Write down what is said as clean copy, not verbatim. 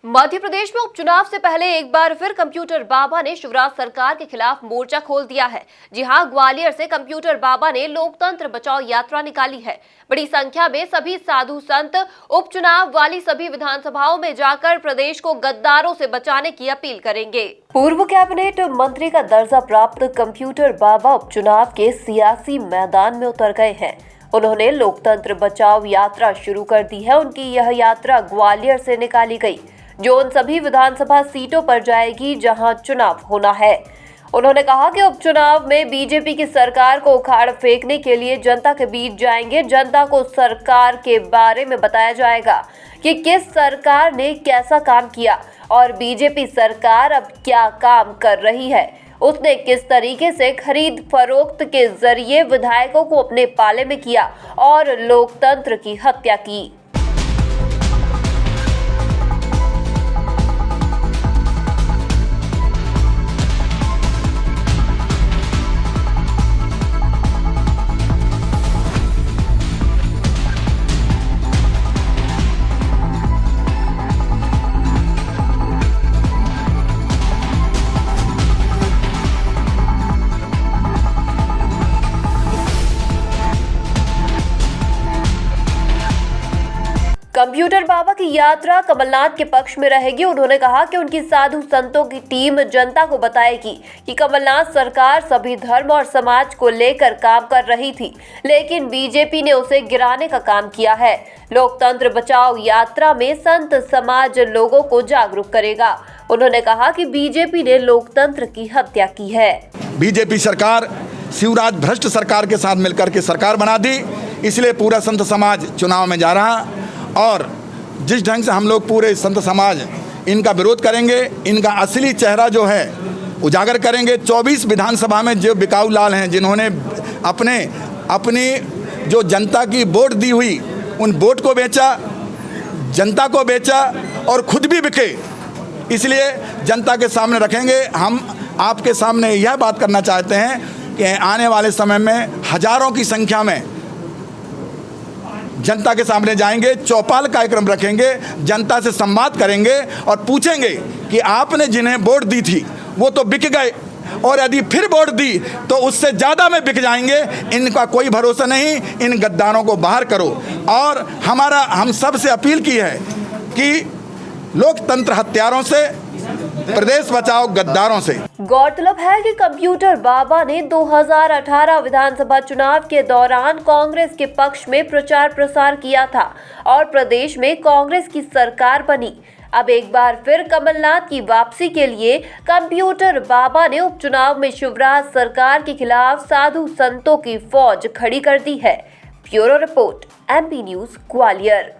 मध्य प्रदेश में उपचुनाव से पहले एक बार फिर कंप्यूटर बाबा ने शिवराज सरकार के खिलाफ मोर्चा खोल दिया है। जी हां, ग्वालियर से कंप्यूटर बाबा ने लोकतंत्र बचाओ यात्रा निकाली है। बड़ी संख्या में सभी साधु संत उपचुनाव वाली सभी विधानसभाओं में जाकर प्रदेश को गद्दारों से बचाने की अपील करेंगे। पूर्व कैबिनेट मंत्री का दर्जा प्राप्त कंप्यूटर बाबा उपचुनाव के सियासी मैदान में उतर गए हैं। उन्होंने लोकतंत्र बचाओ यात्रा शुरू कर दी है। उनकी यह यात्रा ग्वालियर से निकाली गई, जो उन सभी विधानसभा सीटों पर जाएगी जहां चुनाव होना है। उन्होंने कहा कि उपचुनाव में बीजेपी की सरकार को उखाड़ फेंकने के लिए जनता के बीच जाएंगे। जनता को सरकार के बारे में बताया जाएगा कि किस सरकार ने कैसा काम किया और बीजेपी सरकार अब क्या काम कर रही है। उसने किस तरीके से खरीद फरोख्त के जरिए विधायकों को अपने पाले में किया और लोकतंत्र की हत्या की। कंप्यूटर बाबा की यात्रा कमलनाथ के पक्ष में रहेगी। उन्होंने कहा कि उनकी साधु संतों की टीम जनता को बताएगी कि कमलनाथ सरकार सभी धर्म और समाज को लेकर काम कर रही थी, लेकिन बीजेपी ने उसे गिराने का काम किया है। लोकतंत्र बचाओ यात्रा में संत समाज लोगों को जागरूक करेगा। उन्होंने कहा कि बीजेपी ने लोकतंत्र की हत्या की है। बीजेपी सरकार शिवराज भ्रष्ट सरकार के साथ मिलकर के सरकार बना दी, इसलिए पूरा संत समाज चुनाव में जा रहा और जिस ढंग से हम लोग पूरे संत समाज इनका विरोध करेंगे, इनका असली चेहरा जो है उजागर करेंगे। 24 विधानसभा में जो बिकाऊ लाल हैं, जिन्होंने अपनी जो जनता की वोट दी हुई उन वोट को बेचा, जनता को बेचा और खुद भी बिके, इसलिए जनता के सामने रखेंगे। हम आपके सामने यह बात करना चाहते हैं कि आने वाले समय में हजारों की संख्या में जनता के सामने जाएंगे, चौपाल कार्यक्रम रखेंगे, जनता से संवाद करेंगे और पूछेंगे कि आपने जिन्हें वोट दी थी वो तो बिक गए और यदि फिर वोट दी तो उससे ज़्यादा में बिक जाएंगे। इनका कोई भरोसा नहीं, इन गद्दारों को बाहर करो। और हम सब से अपील की है कि लोकतंत्र हत्यारों से, प्रदेश बचाओ गद्दारों से। गौरतलब है कि कंप्यूटर बाबा ने 2018 विधानसभा चुनाव के दौरान कांग्रेस के पक्ष में प्रचार प्रसार किया था और प्रदेश में कांग्रेस की सरकार बनी। अब एक बार फिर कमलनाथ की वापसी के लिए कंप्यूटर बाबा ने उपचुनाव में शिवराज सरकार के खिलाफ साधु संतों की फौज खड़ी कर दी है। Bureau report, MP news, Gwalior.